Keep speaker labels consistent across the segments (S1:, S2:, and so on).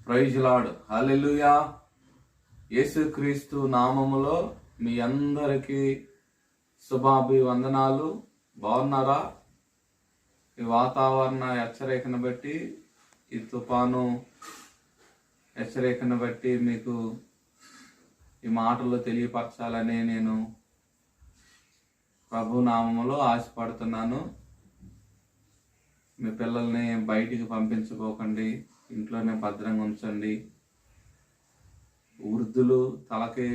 S1: Praise lord. హల్లెలూయా. యేసుక్రీస్తు నామములో మీ అందరికీ శుభాభివందనాలు. బాగున్నారా? ఈ వాతావరణ హెచ్చరికను బట్టి, ఈ తుఫాను హెచ్చరికను బట్టి మీకు ఈ మాటలు తెలియపరచాలని నేను ప్రభు నామములో ఆశపడుతున్నాను. మీ పిల్లల్ని బయటికి పంపించుకోకండి, ఇంట్లోనే భద్రంగా ఉంచండి. వృద్ధులు తలకి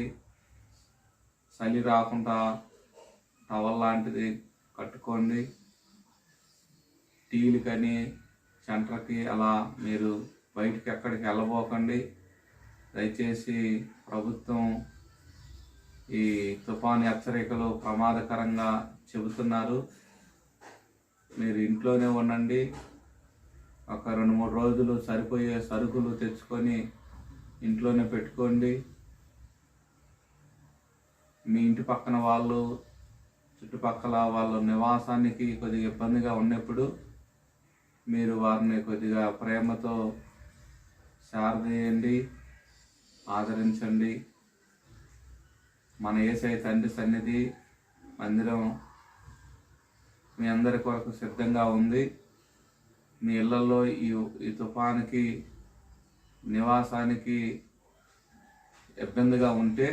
S1: చలి రాకుండా టవల్ లాంటిది కట్టుకోండి. టీలకని సెంటర్కి అలా మీరు బయటికి ఎక్కడికి వెళ్ళబోకండి. దయచేసి ప్రభుత్వం ఈ తుఫాను హెచ్చరికలు ప్రమాదకరంగా చెబుతున్నారు. మీరు ఇంట్లోనే ఉండండి. ఒక 2-3 రోజులు సరిపోయే సరుకులు తెచ్చుకొని ఇంట్లోనే పెట్టుకోండి. మీ ఇంటి పక్కన వాళ్ళు, చుట్టుపక్కల వాళ్ళ నివాసానికి కొద్దిగా ఇబ్బందిగా ఉన్నప్పుడు మీరు వారిని కొద్దిగా ప్రేమతో శారదీయండి, ఆదరించండి. మన యేసయ్య తండ్రి సన్నిధి మందిరం మీ అందరి కొరకు సిద్ధంగా ఉంది. మీ ఇళ్లలో ఈ తుఫానికి నివాసానికి ఇబ్బందిగా ఉంటే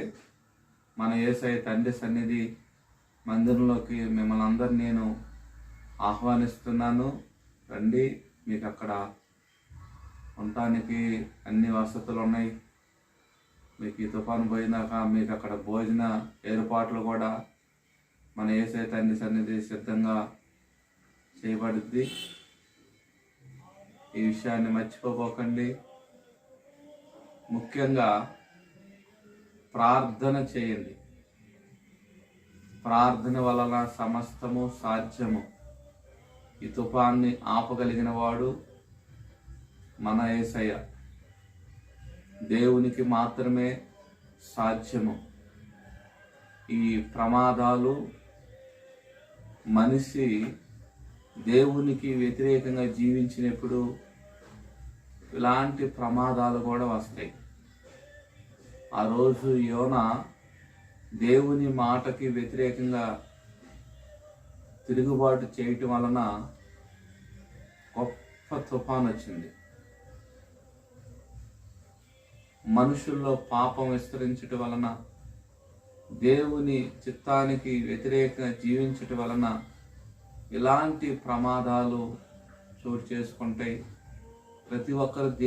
S1: మన యేసయ్య తండ్రి సన్నిధి మందిరంలోకి మిమ్మల్ని అందరినీ నేను ఆహ్వానిస్తున్నాను. రండి, మీకు అక్కడ ఉండటానికి అన్ని వసతులు ఉన్నాయి. మీకు ఈ తుఫాను పోయినాక మీకు అక్కడ భోజన ఏర్పాట్లు కూడా మన యేసయ్య తండ్రి సన్నిధి సిద్ధంగా చేయబడుద్ది. ఈ విషయాన్ని మర్చిపోకండి. ముఖ్యంగా ప్రార్థన చేయండి. ప్రార్థన వలన సమస్తము సాధ్యము. ఈ తుఫాన్ని ఆపగలిగిన వాడు మన యేసయ్య. దేవునికి మాత్రమే సాధ్యము. ఈ ప్రమాదాలు మనిషి దేవునికి వ్యతిరేకంగా జీవించినప్పుడు ఇలాంటి ప్రమాదాలు కూడా వస్తాయి. ఆ రోజు యోనా దేవుని మాటకి వ్యతిరేకంగా తిరుగుబాటు చేయటం వలన గొప్ప తుఫాను వచ్చింది. మనుషుల్లో పాపం విస్తరించటం వలన, దేవుని చిత్తానికి వ్యతిరేకంగా జీవించటం వలన ఇలాంటి ప్రమాదాలు చోటు చేసుకుంటాయి. ప్రతి ఒక్కరు